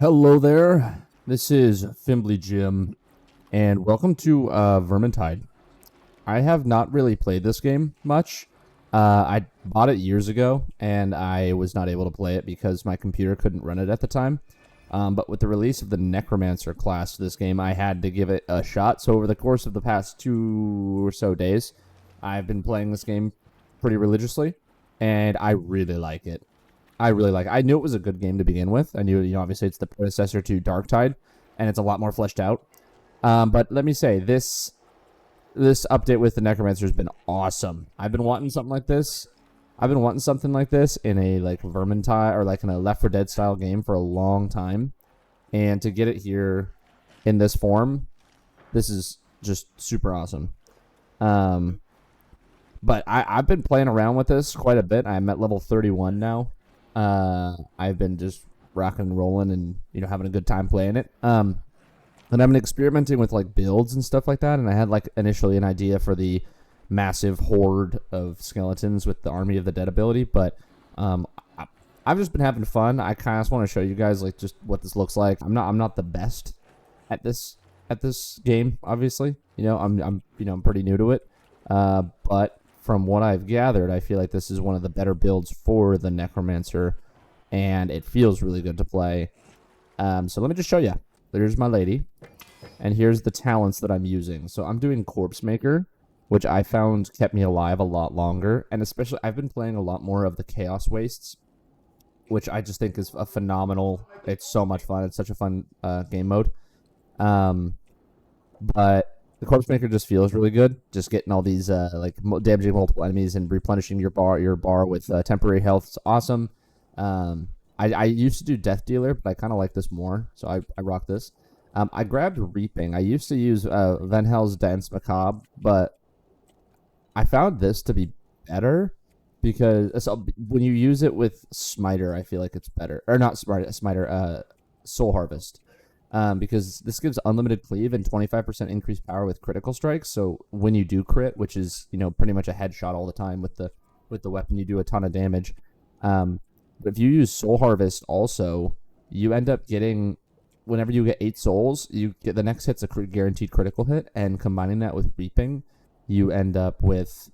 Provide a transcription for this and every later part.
Hello there, this is Fimbly Jim, and welcome to Vermintide. I have not really played this game much. I bought it years ago, and I was not able to play it because my computer couldn't run it at the time. But with the release of the Necromancer class to this game, I had to give it a shot. So over the course of the past 2 or so days, I've been playing this game pretty religiously, and I really like it. I knew it was a good game to begin with. I knew, obviously it's the predecessor to Darktide, and it's a lot more fleshed out. But let me say, this update with the Necromancer has been awesome. I've been wanting something like this. I've been wanting something like this in a Vermintide or in a Left 4 Dead style game for a long time, and to get it here in this form, this is just super awesome. But I've been playing around with this quite a bit. I'm at level 31 now. I've been just rocking and rolling and, having a good time playing it. And I've been experimenting with builds and stuff like that. And I had initially an idea for the massive horde of skeletons with the Army of the Dead ability, but I've just been having fun. I kind of want to show you guys just what this looks like. I'm not the best at this game, obviously. I'm pretty new to it. But from what I've gathered, I feel like this is one of the better builds for the Necromancer, and it feels really good to play. So let me just show you. There's my lady, and here's the talents that I'm using. So I'm doing Corpse Maker, which I found kept me alive a lot longer, and especially I've been playing a lot more of the Chaos Wastes, which I just think is a phenomenal. It's so much fun. It's such a fun game mode. But the Corpse Maker just feels really good. Just getting all these damaging multiple enemies and replenishing your bar with temporary health is awesome. I used to do Death Dealer, but I kind of like this more, so I rock this. I grabbed Reaping. I used to use Venhel's Dance Macabre, but I found this to be better because when you use it with Smiter, I feel like it's better. Or not Smiter, Soul Harvest. Because this gives unlimited cleave and 25% increased power with critical strikes. So when you do crit, which is pretty much a headshot all the time with the weapon, you do a ton of damage. But if you use Soul Harvest, also you end up getting, whenever you get 8 souls, you get the next hit's a guaranteed critical hit, and combining that with Reaping, you end up with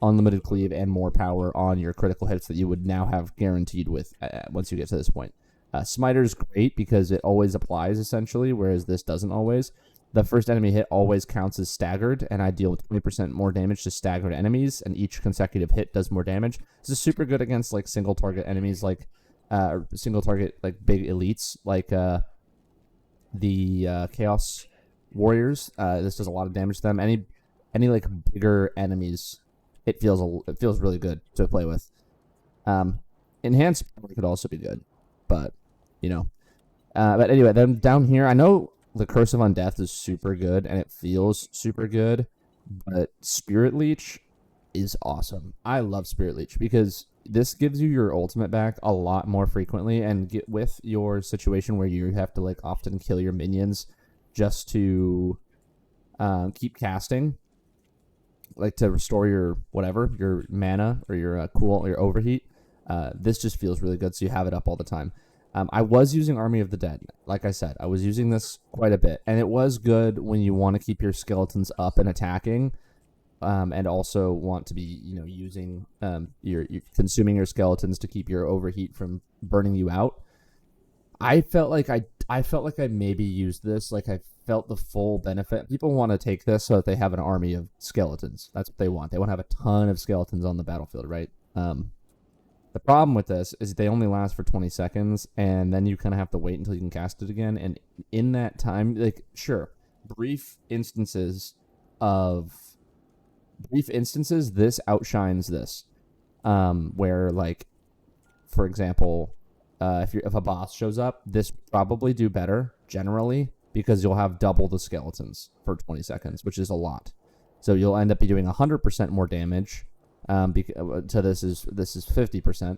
unlimited cleave and more power on your critical hits that you would now have guaranteed with once you get to this point. Smiter's great because it always applies, essentially, whereas this doesn't always. The first enemy hit always counts as staggered, and I deal with 20% more damage to staggered enemies, and each consecutive hit does more damage. This is super good against, single-target enemies, single-target, big elites, the Chaos Warriors. This does a lot of damage to them. Any bigger enemies, it feels really good to play with. Enhanced could also be good, but but anyway, then down here, I know the Curse of Undeath is super good and it feels super good, but Spirit Leech is awesome. I love Spirit Leech because this gives you your ultimate back a lot more frequently, and get with your situation where you have to often kill your minions just to keep casting, to restore your your mana or your cool or your overheat. This just feels really good, so you have it up all the time. I was using Army of the Dead. Like I said, I was using this quite a bit, and it was good when you want to keep your skeletons up and attacking, and also want to be, using you're consuming your skeletons to keep your overheat from burning you out. I felt like I maybe used this. I felt the full benefit. People want to take this so that they have an army of skeletons. That's what they want. They want to have a ton of skeletons on the battlefield, right? The problem with this is they only last for 20 seconds, and then you kind of have to wait until you can cast it again. And in that time, sure, brief instances, this outshines this. Where, for example, if a boss shows up, this will probably do better, generally, because you'll have double the skeletons for 20 seconds, which is a lot. So you'll end up doing 100% more damage. So this is 50%,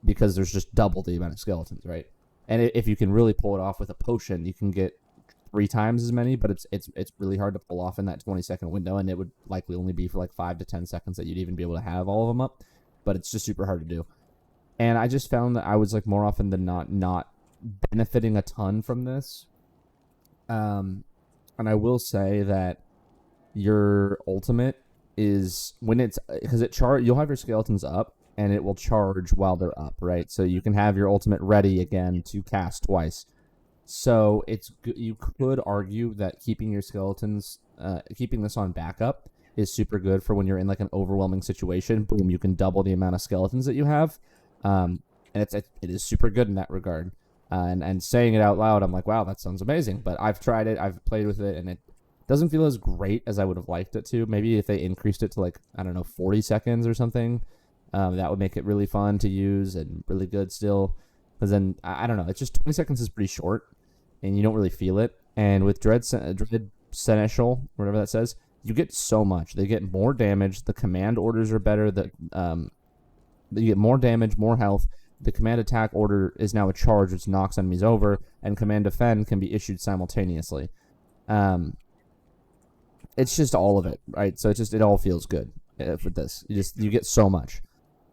because there's just double the amount of skeletons, right? And if you can really pull it off with a potion, you can get 3 times as many, but it's really hard to pull off in that 20-second window, and it would likely only be for 5 to 10 seconds that you'd even be able to have all of them up, but it's just super hard to do. And I just found that I was more often than not benefiting a ton from this. And I will say that your ultimate is when it's because you'll have your skeletons up and it will charge while they're up, right? So you can have your ultimate ready again to cast twice. So you could argue that keeping your skeletons, keeping this on backup is super good for when you're in like an overwhelming situation. Boom, you can double the amount of skeletons that you have, and it is super good in that regard. And saying it out loud, I'm like, wow, that sounds amazing. But I've tried it, I've played with it, and it doesn't feel as great as I would have liked it to. Maybe if they increased it to like, I don't know, 40 seconds or something, that would make it really fun to use and really good still. Because then, I don't know, it's just 20 seconds is pretty short, and you don't really feel it. And with Dread Seneschal, whatever that says, you get so much. They get more damage. The command orders are better. You get more damage, more health. The command attack order is now a charge, which knocks enemies over, and command defend can be issued simultaneously. It's just all of it, right? So it all feels good with this. You get so much.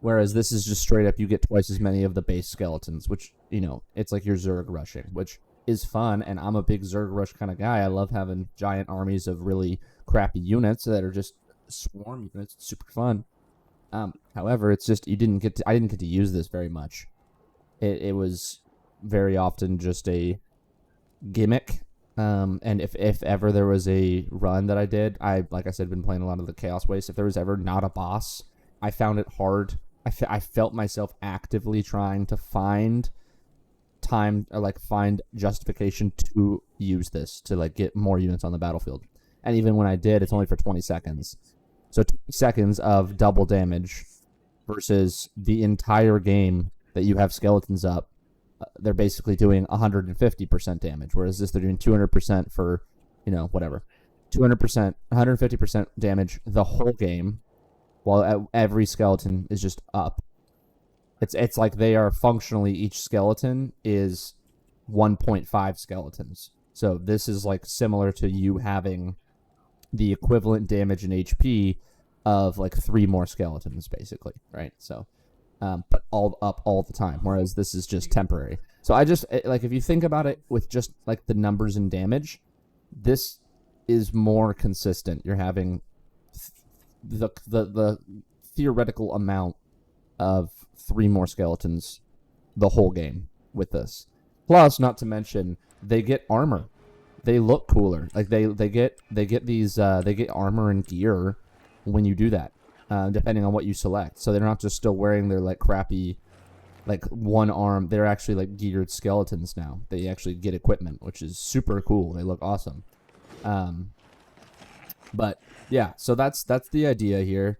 Whereas this is just straight up, you get twice as many of the base skeletons, which, it's like your Zerg rushing, which is fun, and I'm a big Zerg rush kind of guy. I love having giant armies of really crappy units that are just swarm units. It's super fun. However, it's just I didn't get to use this very much. It was very often just a gimmick. And if ever there was a run that I did, like I said, been playing a lot of the Chaos Waste. If there was ever not a boss, I found it hard. I felt myself actively trying to find time or like find justification to use this to like get more units on the battlefield. And even when I did, it's only for 20 seconds. So 20 seconds of double damage versus the entire game that you have skeletons up. They're basically doing 150% damage, whereas this they're doing 200% for, whatever. 200%, 150% damage the whole game, while every skeleton is just up. It's like they are functionally, each skeleton is 1.5 skeletons. So this is like similar to you having the equivalent damage in HP of like 3 more skeletons, basically, right? So, but all up all the time, whereas this is just temporary. So if you think about it with just like the numbers and damage, this is more consistent. You're having the theoretical amount of 3 more skeletons the whole game with this. Plus, not to mention, they get armor. They look cooler. Like they get these they get armor and gear when you do that, depending on what you select. So they're not just still wearing their like crappy like one arm. They're actually like geared skeletons now. They actually get equipment, which is super cool. They look awesome. But yeah, so that's the idea here.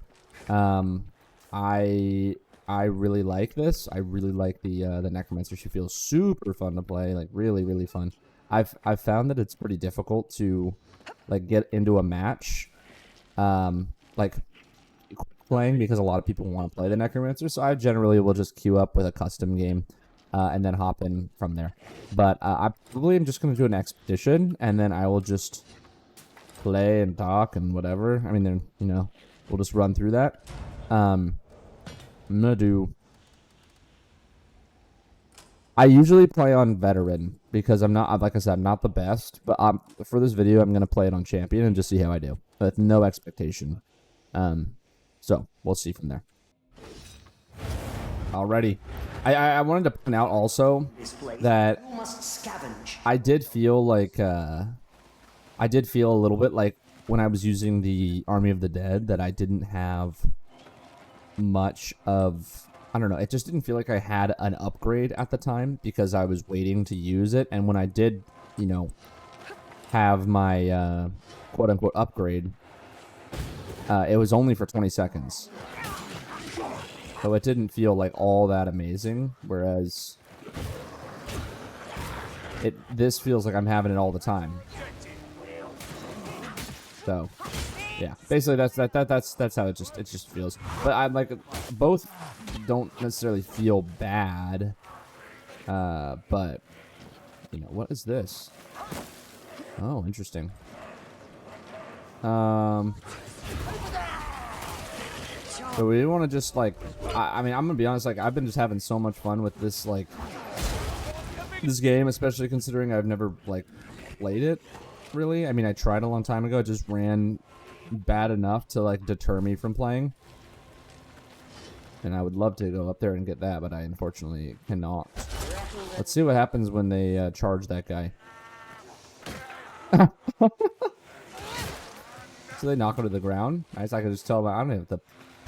I really like this. I really like the Necromancer. She feels super fun to play, like really, really fun. I've found that it's pretty difficult to like get into a match, like playing, because a lot of people want to play the Necromancer. So I generally will just queue up with a custom game, and then hop in from there. But I probably am just gonna do an expedition, and then I will just play and talk and whatever. I mean, then we'll just run through that. I'm gonna do. I usually play on veteran because I'm not, like I said, I'm not the best. But for this video, I'm gonna play it on champion and just see how I do with no expectation. So we'll see from there. Alrighty, I wanted to point out also that I did feel like I did feel a little bit like when I was using the Army of the Dead that I didn't have much of, I don't know, it just didn't feel like I had an upgrade at the time because I was waiting to use it. And when I did, have my quote-unquote upgrade, it was only for 20 seconds. So it didn't feel like all that amazing, whereas this feels like I'm having it all the time. So yeah, basically that's how it just feels. But I'm like, both don't necessarily feel bad. But what is this? Oh, interesting. So we want to just like, I mean, I'm gonna be honest, like I've been just having so much fun with this like this game, especially considering I've never like played it. Really, I mean, I tried a long time ago. It just ran bad enough to like deter me from playing. And I would love to go up there and get that, but I unfortunately cannot. Let's see what happens when they charge that guy. So they knock him to the ground. Nice. I can just tell them I don't have to.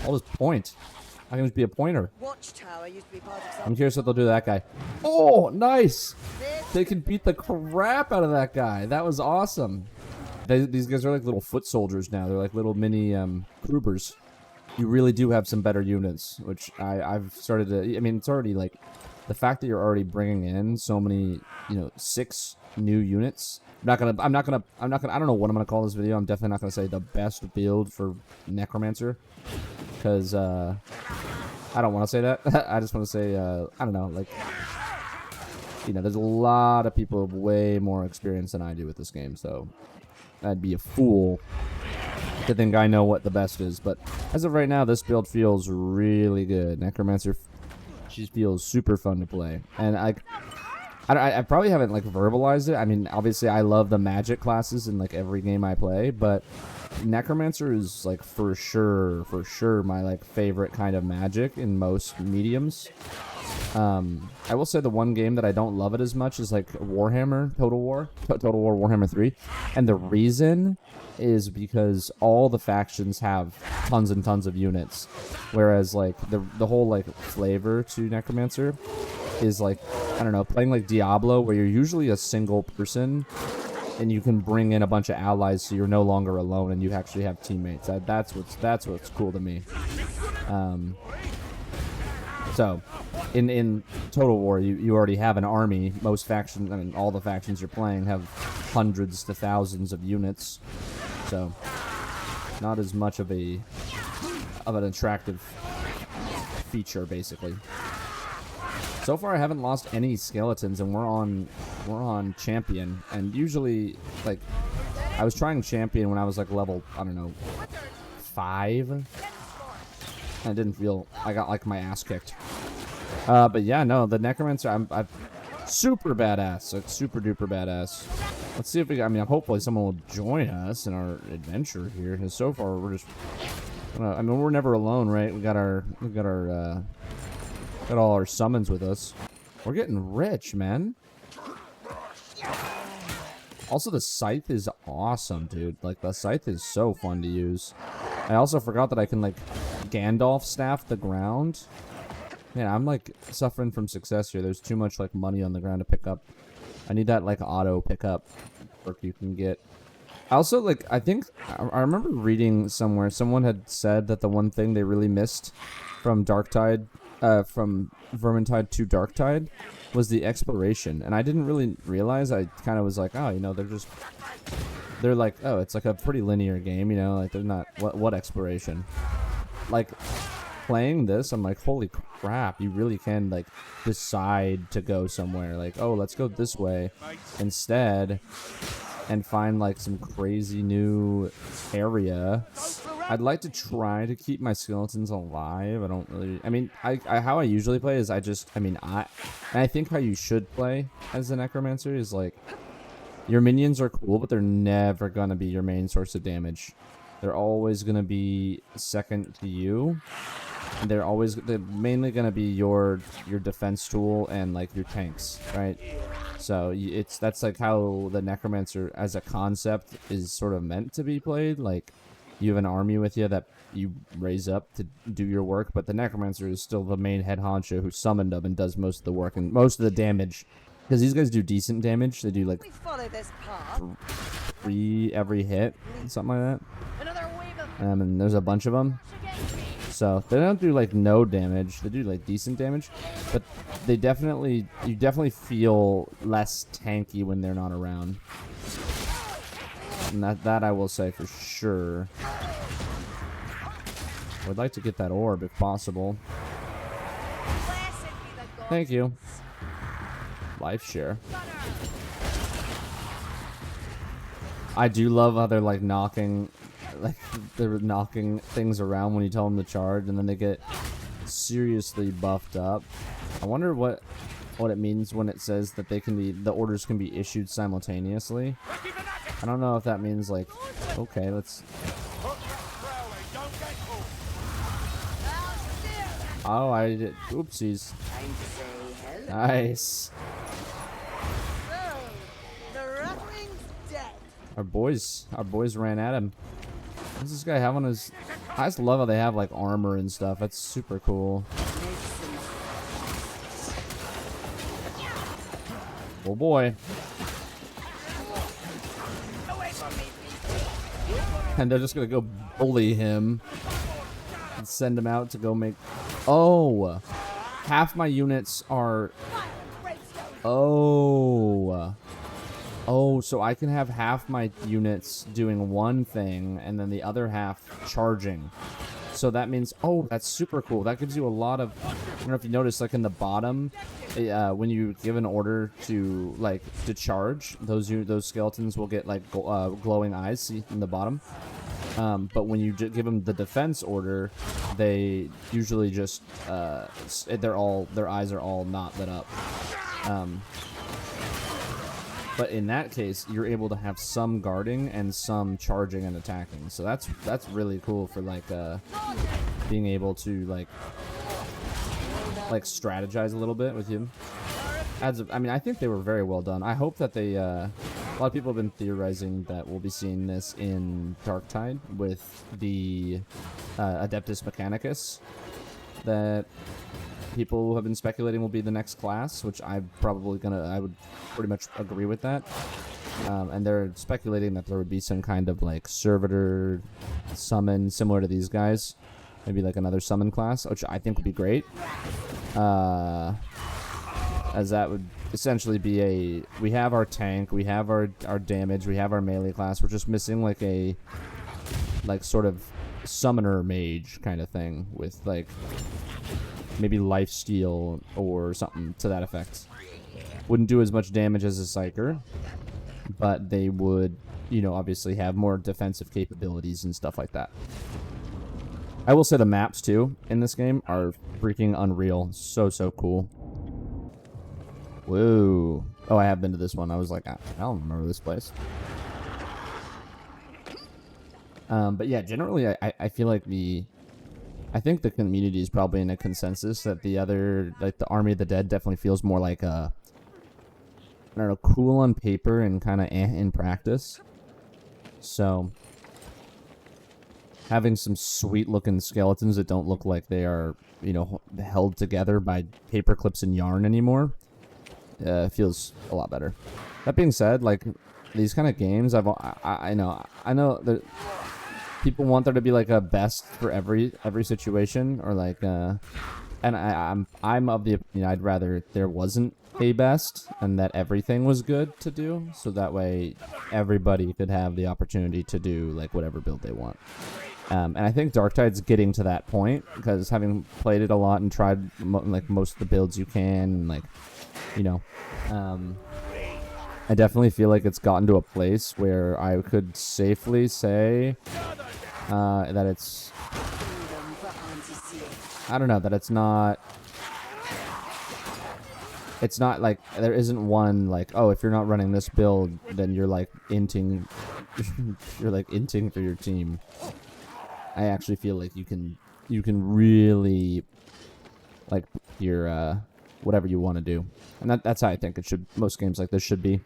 I'll just point. I can just be a pointer. I'm curious what they'll do to that guy. Oh, nice! They can beat the crap out of that guy. That was awesome. These guys are like little foot soldiers now. They're like little mini Krubers. You really do have some better units, which I've started to. I mean, it's already like the fact that you're already bringing in so many, 6 new units. I don't know what I'm gonna call this video. I'm definitely not gonna say the best build for Necromancer, because I don't want to say that. I just want to say I don't know, like, there's a lot of people with way more experience than I do with this game, so I'd be a fool to think I know what the best is. But as of right now, this build feels really good. Necromancer, she feels super fun to play, and I probably haven't like verbalized it. I mean, obviously I love the magic classes in like every game I play, but Necromancer is like for sure my like favorite kind of magic in most mediums. I will say the one game that I don't love it as much is like Warhammer Total War Warhammer 3, and the reason is because all the factions have tons and tons of units, whereas like the whole like flavor to Necromancer is like, I don't know, playing like Diablo, where you're usually a single person and you can bring in a bunch of allies, so you're no longer alone and you actually have teammates. That's what's cool to me. So in Total War, you already have an army. Most factions, I mean, all the factions you're playing have hundreds to thousands of units, so not as much of an attractive feature, basically. So far, I haven't lost any skeletons, and we're on champion. And usually, like, I was trying champion when I was like level, I don't know, 5. And I didn't feel, I got like my ass kicked. But yeah, no, the Necromancer, I'm super badass, like super duper badass. Let's see if we, I mean, hopefully someone will join us in our adventure here. Because so far we're just, I mean, we're never alone, right? We got all our summons with us. We're getting rich, man. Also, the scythe is awesome, dude. Like, the scythe is so fun to use. I also forgot that I can, like, Gandalf staff the ground. Man, I'm, like, suffering from success here. There's too much, like, money on the ground to pick up. I need that, like, auto pickup perk you can get. I also, like, I remember reading somewhere, someone had said that the one thing they really missed from Darktide, from Vermintide to Darktide, was the exploration. And I didn't really realize. I kind of was like, oh, they're like, oh, it's like a pretty linear game, like they're not, what exploration? Like, playing this, I'm like, holy crap, you really can, like, decide to go somewhere. Like, oh, let's go this way instead and find, like, some crazy new area. I'd like to try to keep my skeletons alive. I don't really, I mean, how I usually play is I think how you should play as a Necromancer is, like, your minions are cool, but they're never gonna be your main source of damage. They're always gonna be second to you. And they're mainly gonna be your defense tool and, like, your tanks, right? So that's like how the Necromancer as a concept is sort of meant to be played. Like, you have an army with you that you raise up to do your work, but the Necromancer is still the main head honcho who summoned them and does most of the work and most of the damage. Because these guys do decent damage. They do like 3 every hit, something like that. And there's a bunch of them. So they don't do like no damage. They do like decent damage, but you definitely feel less tanky when they're not around. And that I will say for sure. I'd like to get that orb if possible. Thank you. Life share. I do love how they're like knocking things around when you tell them to charge, and then they get seriously buffed up. I wonder what what it means when it says that the orders can be issued simultaneously. I don't know if that means like, okay, let's. Oh, I did. Oopsies. Nice. Our boys ran at him. What does this guy have on his? I just love how they have like armor and stuff. That's super cool. Oh boy. And they're just gonna go bully him and send him out to go make. Oh, half my units are. Oh. Oh, so I can have half my units doing one thing and then the other half charging. So that means, oh, that's super cool. That gives you a lot of, I don't know if you notice, like in the bottom, when you give an order to charge, those skeletons will get like glowing eyes, see in the bottom. But when you give them the defense order, they usually just their eyes are all not lit up. But in that case, you're able to have some guarding and some charging and attacking. So that's really cool for like being able to like strategize a little bit with him. I mean, I think they were very well done. I hope that they. A lot of people have been theorizing that we'll be seeing this in Darktide with the Adeptus Mechanicus. That people have been speculating will be the next class, which I would pretty much agree with that. And they're speculating that there would be some kind of like servitor summon similar to these guys, maybe like another summon class, which I think would be great. As that would essentially be we have our tank, we have our damage, we have our melee class. We're just missing like a sort of summoner mage kind of thing with like maybe lifesteal or something to that effect. Wouldn't do as much damage as a psyker, but they would, obviously have more defensive capabilities and stuff like that. I will say the maps too in this game are freaking unreal. So cool. Whoa. Oh, I have been to this one. I was like, I don't remember this place. But yeah, generally I feel like I think the community is probably in a consensus that the other, like the Army of the Dead, definitely feels more like I don't know, cool on paper and kind of in practice. So having some sweet looking skeletons that don't look like they are, held together by paper clips and yarn anymore, feels a lot better. That being said, like these kind of games, I know that people want there to be like a best for every situation, or like and I'm of the opinion I'd rather there wasn't a best and that everything was good to do, so that way everybody could have the opportunity to do like whatever build they want. And I think Darktide's getting to that point, because having played it a lot and tried like most of the builds you can, like I definitely feel like it's gotten to a place where I could safely say that it's, I don't know, that it's not like there isn't one like, oh, if you're not running this build then you're like inting you're like inting for your team. I actually feel like you can really like your whatever you want to do, and that's how I think it should. Most games like this should be.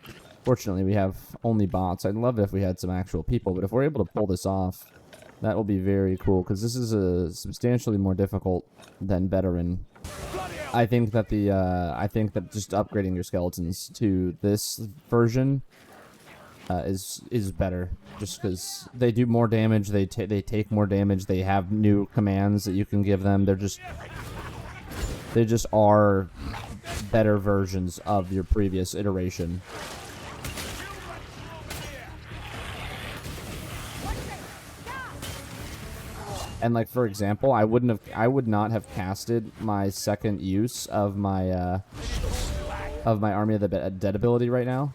Fortunately, we have only bots. I'd love it if we had some actual people, but if we're able to pull this off, that will be very cool, because this is substantially more difficult than veteran. I think that just upgrading your skeletons to this version is better, just because they do more damage. They take more damage. They have new commands that you can give them. They just are better versions of your previous iteration. And like, for example, I would not have casted my second use of my Army of the Dead ability right now.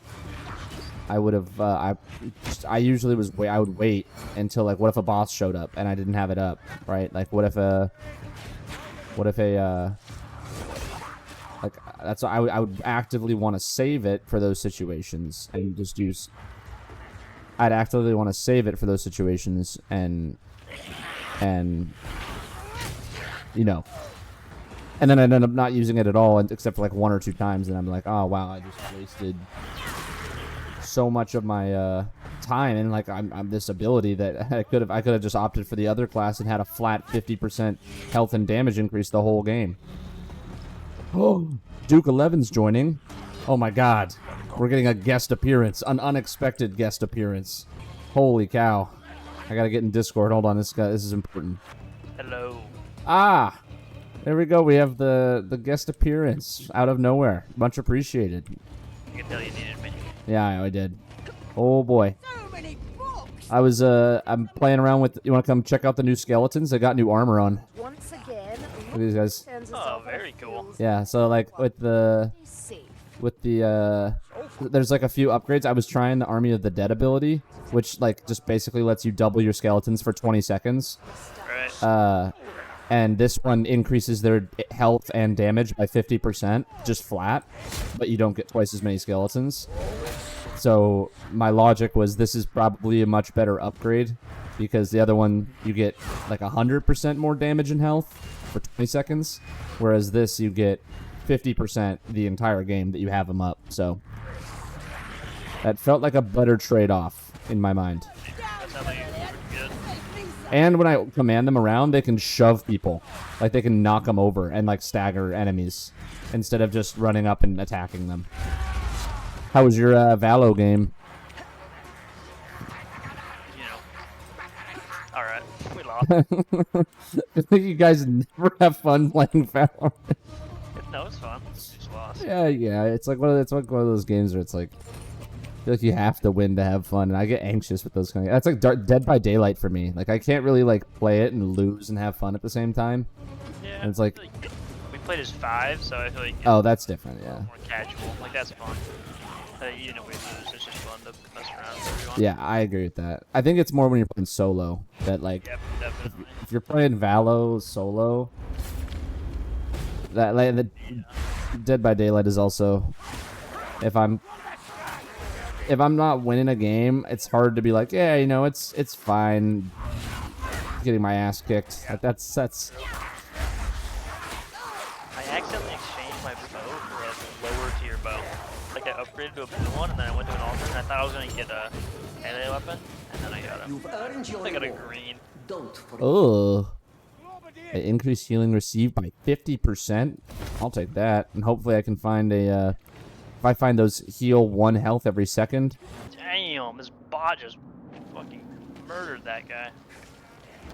I would have I usually I would wait until like, what if a boss showed up and I didn't have it up, right? Like what if like That's why I would actively want to save it for those situations and just use. I'd actively want to save it for those situations and you know, and then I'd end up not using it at all, except for like 1 or 2 times, and I'm like, oh wow, I just wasted so much of my time, and like I'm this ability that I could have just opted for the other class and had a flat 50% health and damage increase the whole game. Oh, Duke 11's joining. Oh my God, we're getting a guest appearance, an unexpected guest appearance. Holy cow! I gotta get in Discord. Hold on, this is important. Hello. Ah, there we go. We have the guest appearance out of nowhere. Much appreciated. You can tell you needed me. Yeah, I did. Oh boy. I'm playing around with. You want to come check out the new skeletons? They got new armor on. Once again, look at these guys. Oh, very cool. Yeah, so like with the there's like a few upgrades. I was trying the Army of the Dead ability, which like just basically lets you double your skeletons for 20 seconds. Right. And this one increases their health and damage by 50%, just flat, but you don't get twice as many skeletons. So my logic was this is probably a much better upgrade, because the other one you get like 100% more damage and health for 20 seconds, whereas this you get 50% the entire game that you have them up. So that felt like a better trade-off in my mind. That sounds like pretty good. And when I command them around, they can shove people. Like, they can knock them over and, like, stagger enemies instead of just running up and attacking them. How was your Valo game? You know. Alright. We lost. I think you guys never have fun playing Valorant. No, it's fun. Just lost. Yeah. It's like one of those games where it's like, I feel like you have to win to have fun, and I get anxious with those kind of. That's like Dead by Daylight for me. Like I can't really like play it and lose and have fun at the same time. Yeah. And it's like we played as 5, so I feel like. Oh, that's different. Yeah. More casual. Like that's fun. You know, we lose. It's just fun to mess around with everyone. Yeah, I agree with that. I think it's more when you're playing solo that like. Yep, definitely. If you're playing Valo solo, that like the Dead by Daylight is also. If I'm not winning a game, it's hard to be like, yeah, you know, it's fine. Getting my ass kicked. Like that's. I accidentally exchanged my bow for a lower tier bow. Like I upgraded to a blue one, and then I went to an altar, and I thought I was gonna get a melee weapon, and then I got a green. Oh. Increased healing received by 50%. I'll take that, and hopefully I can find a. If I find those heal 1 health every second. Damn, this bot just fucking murdered that guy.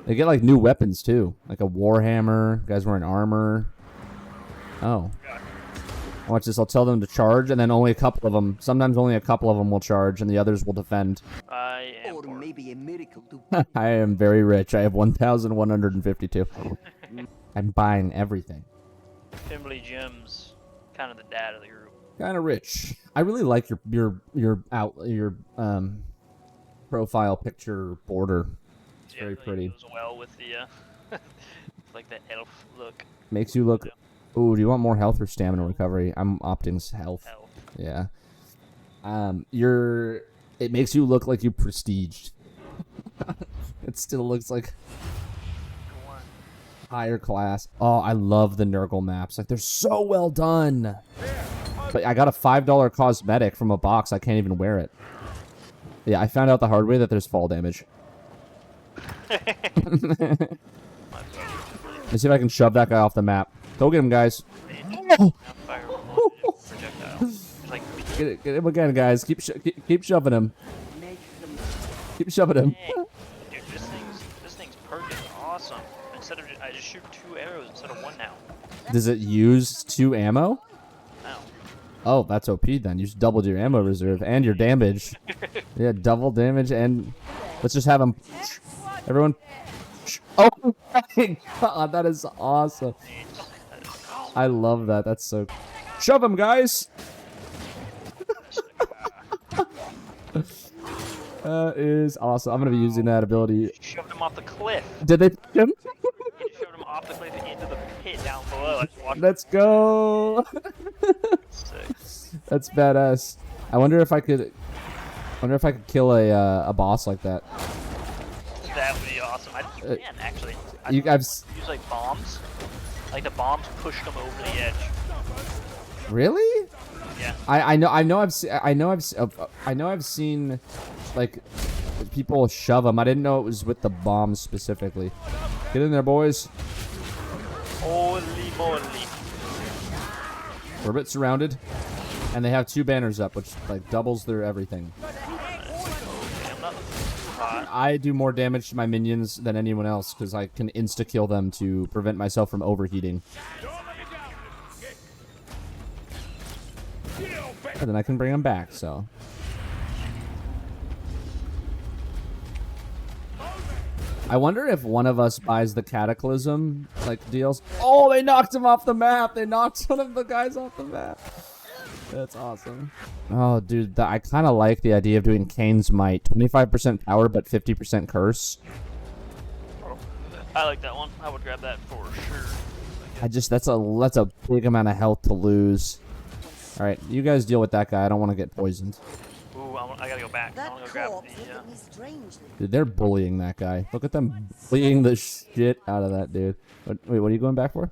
They get like new weapons too, like a Warhammer. Guys wearing armor. Oh. Watch this. I'll tell them to charge, and then only a couple of them. Sometimes only a couple of them will charge, and the others will defend. I am. Or maybe a miracle to. I am very rich. I have 1,152. I'm buying everything. Fimbly Jim's kind of the dad of the group. Kind of rich. I really like your profile picture border. It's very pretty. Goes well with the like the elf look. Makes you look. Ooh, do you want more health or stamina recovery? I'm opting health. Yeah. It makes you look like you prestiged. It still looks like higher class. Oh, I love the Nurgle maps. Like they're so well done. But I got a $5 cosmetic from a box. I can't even wear it. Yeah, I found out the hard way that there's fall damage. Let's see if I can shove that guy off the map. Go get him, guys. Get him again, guys. Keep shoving him. Keep shoving him. Dude, this thing's perking awesome. I just shoot 2 arrows instead of 1 now. Does it use 2 ammo? No. Oh, that's OP then. You just doubled your ammo reserve and your damage. Yeah, double damage, and let's just have him. Everyone. Oh my god, that is awesome. I love that. That's so. Shove him, guys. That is awesome. I'm gonna be using that ability. Shoved him off the cliff. Did they pick him? You shoved him off the cliff into the pit down below. Let's go. That's badass. I wonder if I could kill a boss like that. That would be awesome. I think you can actually. I've use like bombs. Like the bombs push them over the edge. Really? Yeah. I know I've seen like people shove them. I didn't know it was with the bombs specifically. Get in there, boys. Holy moly. We're a bit surrounded, and they have 2 banners up, which like doubles their everything. I do more damage to my minions than anyone else because I can insta-kill them to prevent myself from overheating. And then I can bring them back, so. I wonder if one of us buys the Cataclysm, like, deals. Oh, they knocked him off the map! They knocked one of the guys off the map. That's awesome. Oh, dude, I kind of like the idea of doing Kane's Might. 25% power, but 50% curse. I like that one. I would grab that for sure. That's a big amount of health to lose. All right, you guys deal with that guy. I don't want to get poisoned. Ooh, I gotta go back. I wanna go grab the, Dude, they're bullying that guy. Look at them bullying the shit out of that dude. Wait, what are you going back for?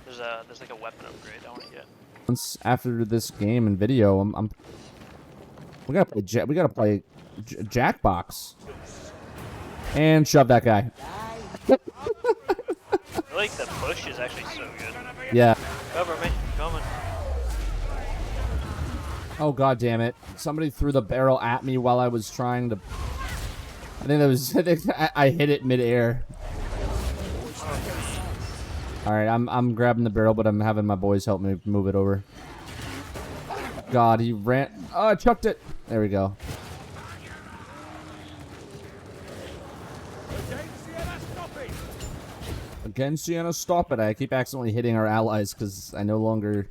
There's like a weapon upgrade I wanna get. Once after this game and video, we gotta play Jackbox and shove that guy. I like the push is actually so good. Yeah. Cover me, coming. Oh god damn it! Somebody threw the barrel at me while I was trying to. I think I hit it midair. All right, I'm grabbing the barrel, but I'm having my boys help me move it over. God, he ran. Oh, I chucked it. There we go. Again, Sienna, stop it! I keep accidentally hitting our allies because I no longer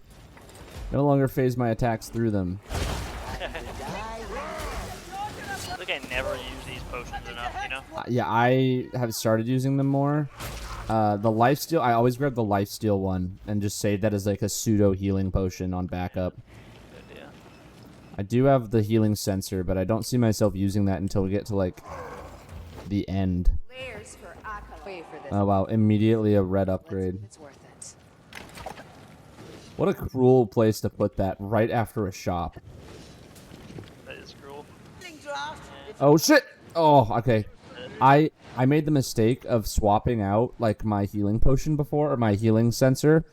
phase my attacks through them. I think I never use these potions enough, you know? Yeah, I have started using them more. The lifesteal, I always grab the lifesteal one and just save that as like a pseudo healing potion on backup. Good idea. I do have the healing sensor, but I don't see myself using that until we get to like the end. Oh wow, immediately a red upgrade. What a cruel place to put that right after a shop. That is cruel. Oh shit! Oh, okay. I made the mistake of swapping out like my healing potion before, or my healing sensor,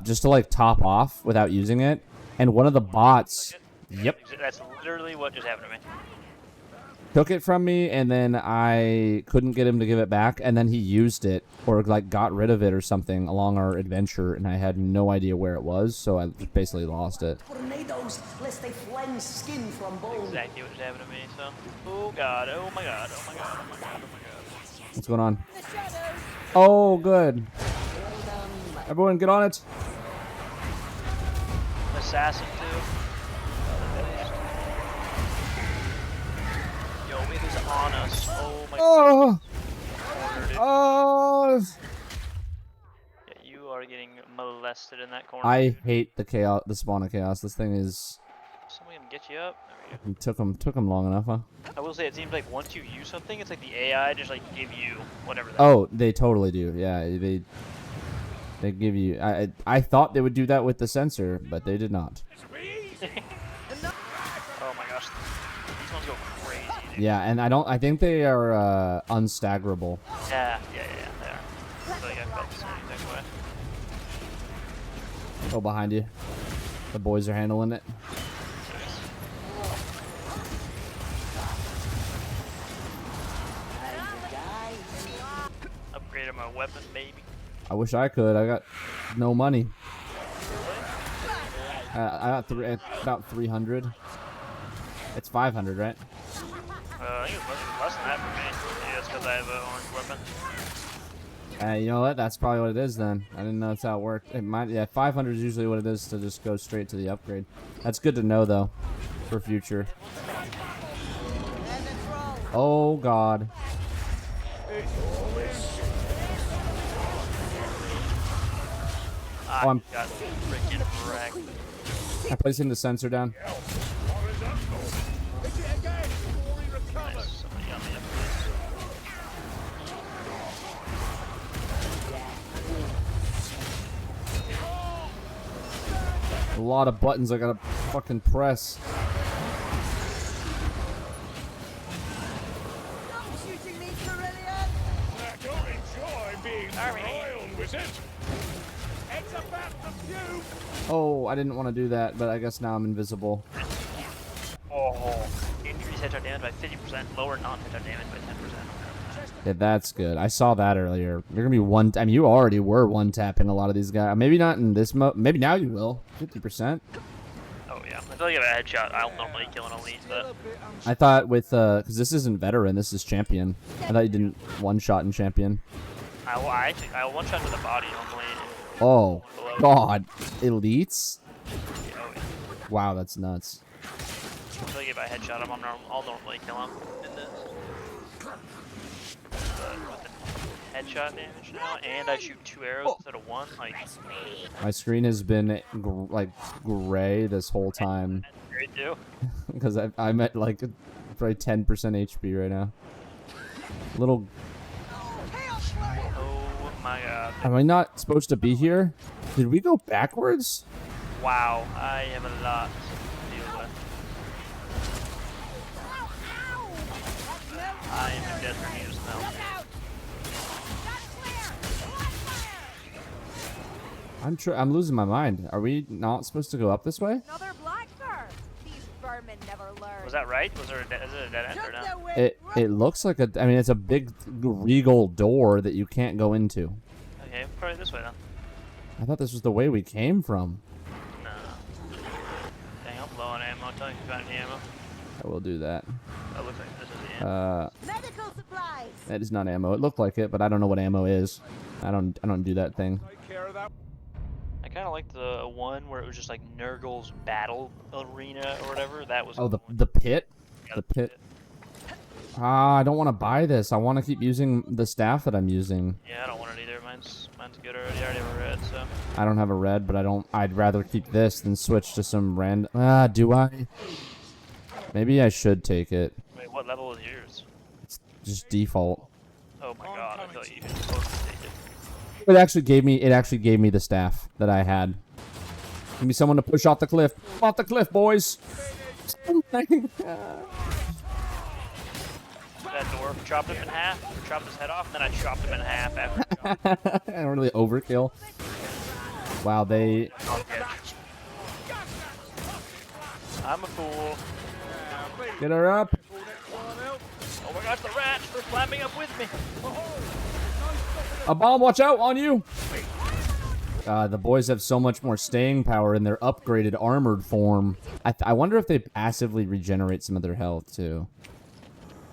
just to like top off without using it. And one of the bots, yep, That's literally what just happened to me. took it from me, and then I couldn't get him to give it back, and then he used it, or like got rid of it or something along our adventure, and I had no idea where it was, so I basically lost it. Exactly what just happened to me, so. Oh god, oh my god, oh my god, oh my god, oh my god. What's going on? Oh, good. Everyone get on it. Assassin too. Yo, it is on us. Oh my Oh! god. Oh! Yeah, you are getting molested in that corner. I hate the chaos, the spawn of chaos. This thing is. Somebody can get you up. There we go. It took him long enough, huh? I will say it seems like once you use something, it's like the AI just like give you whatever. That Oh, they totally do. Yeah, they give you. I thought they would do that with the sensor, but they did not. Oh my gosh, these ones go crazy. Dude. Yeah, and I think they are unstaggerable. Yeah, they are. I feel like I felt the same exact way. Oh, behind you. The boys are handling it. Upgraded my weapon, baby. I wish I could. I got no money. I got about 300. It's 500, right? I think it's less than that for me. Maybe that's because I have an orange weapon. You know what? That's probably what it is then. I didn't know that's how it worked. It might, yeah, 500 is usually what it is to just go straight to the upgrade. That's good to know though, for future. Oh god. I got freaking wrecked. I'm placing the sensor down. Nice. Somebody got me up A lot of buttons I gotta fucking press. Oh, I didn't want to do that, but I guess now I'm invisible. Oh, increase headshot damage by 50%, lower non-headshot damage by 10%. Yeah, that's good. I saw that earlier. You're gonna be one. I mean, you already were one tapping a lot of these guys. Maybe not in this mode. Maybe now you will. 50%. Oh yeah, I feel like if I have a headshot, I'll normally kill an elite, but I thought with because this isn't veteran, this is champion. I thought you didn't one shot in champion. I one shot to the body normally. Oh God, elites. Oh, yeah. Wow, that's nuts. I feel like if I headshot him, I'll normally kill him in this. But with the headshot damage now, and I shoot 2 arrows instead of 1, like... My screen has been like gray this whole time. That's great too. Because I'm at like probably 10% HP right now. Little. Oh my god. Am I not supposed to be here? Did we go backwards? Wow, I have a lot to deal with. I am in desperate need of some help. I'm losing my mind. Are we not supposed to go up this way? Another blackbird. These vermin never learn. Was that right? Was there is it a dead end or no? It looks like a. I mean, it's a big regal door that you can't go into. Okay, probably this way then. I thought this was the way we came from. No. Dang, I'm low on ammo. Tell me if you find any ammo. I will do that. That looks like this is the end. Medical supplies. That is not ammo. It looked like it, but I don't know what ammo is. I don't do that thing. I kind of liked the one where it was just like Nurgle's battle arena or whatever. That was. Oh, cool. the pit. Yeah, The pit. Ah, I don't want to buy this. I want to keep using the staff that I'm using. Yeah, I don't want it either. Mine's good already. I already have a red, so. I don't have a red, but I'd rather keep this than switch to some random. Ah, do I? Maybe I should take it. Wait, what level is yours? It's just default. Oh my god, I thought you were supposed to take it. It actually gave me the staff that I had. Give me someone to push off the cliff. Off the cliff, boys. That dwarf chopped him in half, chopped his head off, and then I chopped him in half after. I don't really overkill. Wow, they. I'm a fool. Get her up. Oh my gosh, the rats! They're climbing up with me. A bomb, watch out on you. The boys have so much more staying power in their upgraded armored form. I wonder if they passively regenerate some of their health too.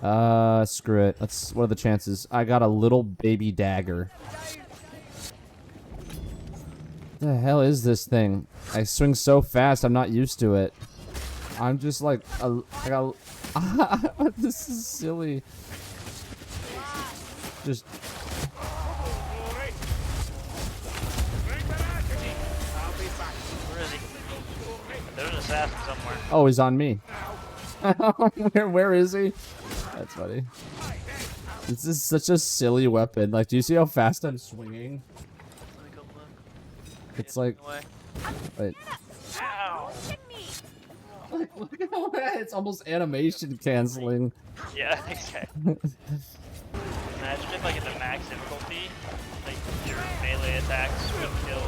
Screw it. What are the chances? I got a little baby dagger. What the hell is this thing? I swing so fast, I'm not used to it. I'm just like, this is silly. Just. Where is he? There's an assassin somewhere. Oh, he's on me. Where is he? That's funny. This is such a silly weapon. Like, do you see how fast I'm swinging? Let me go look. It's like, wait. Ow! Look at how it's almost animation canceling. Yeah, exactly. Imagine if, like, at the max difficulty, like, your melee attacks would kill,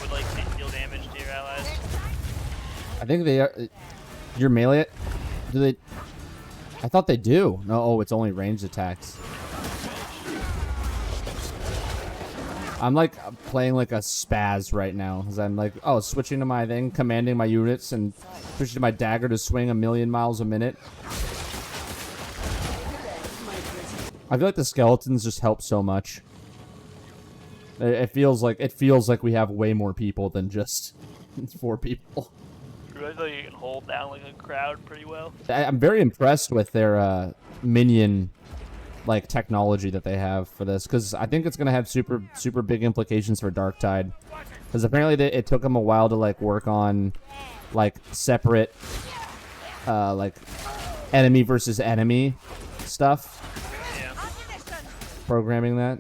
would, like, deal damage to your allies. I think they are. Your melee. Do they? I thought they do. No, oh, it's only ranged attacks. I'm like playing like a spaz right now, because I'm like, oh, switching to my thing, commanding my units, and switching to my dagger to swing 1,000,000 miles a minute. I feel like the skeletons just help so much. It feels like we have way more people than just 4 people. I feel like you can hold down like a crowd pretty well. I'm very impressed with their minion like technology that they have for this, because I think it's gonna have super big implications for Darktide. Because apparently it took them a while to like work on like separate like enemy versus enemy stuff. Yeah. Programming that.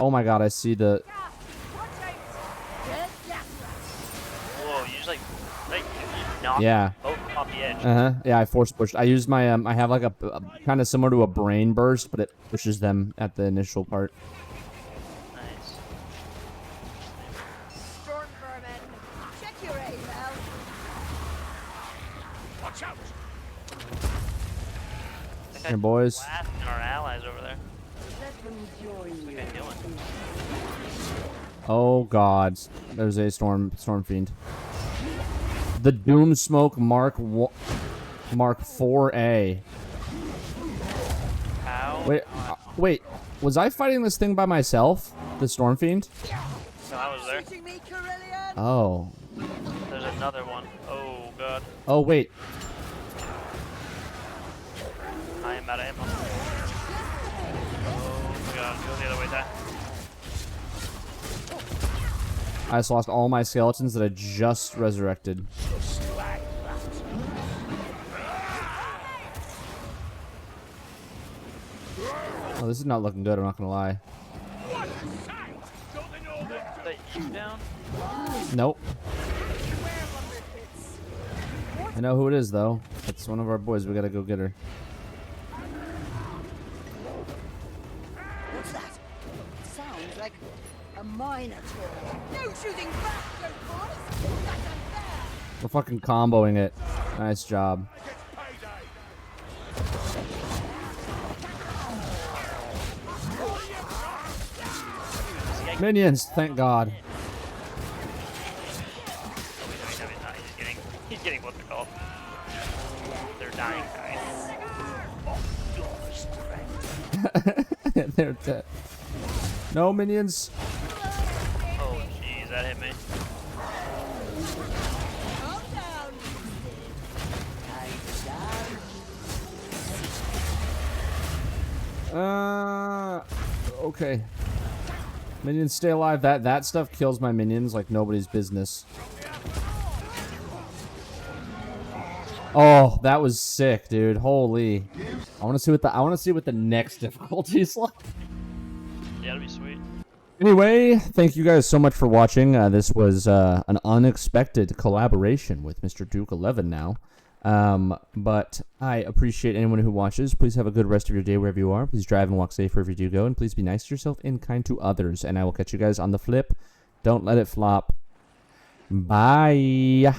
Oh my god, I see the... Whoa, you just like you knocked Yeah. both off the edge. Uh-huh. Yeah, I force pushed. I use my I have like a kind of similar to a brain burst, but it pushes them at the initial part. Nice. Storm vermin. Check your aim, Al. Watch out! That Here, guy's boys. blasting our allies over there. Let them join What's you. that guy doing? Oh god, there's a storm fiend. The Doom Smoke Mark 4A. How? Wait, was I fighting this thing by myself? The Storm Fiend? No, I was there. Shooting me, Carillion? Oh. There's another one. Oh god. Oh wait. I am out of ammo. Oh god, go the other way, Ty. I just lost all my skeletons that I just resurrected. Oh, this is not looking good, I'm not gonna lie. Is that you down? Nope. I know who it is, though. It's one of our boys. We gotta go get her. What's that? Sounds like a minotaur. No shooting bastard, boys! That's unfair! We're fucking comboing it. Nice job. Minions, thank God. He's getting what's it called? They're dying, guys. They're dead. No minions. Oh jeez, that hit me. Calm down, Okay. Minions stay alive. That stuff kills my minions like nobody's business. Oh, that was sick, dude. Holy. I want to see what the next difficulty is like. Yeah, that'd be sweet. Anyway, thank you guys so much for watching. This was an unexpected collaboration with Mr. Duke 11 now. But I appreciate anyone who watches. Please have a good rest of your day wherever you are. Please drive and walk safe wherever you do go. And please be nice to yourself and kind to others. And I will catch you guys on the flip. Don't let it flop. Bye.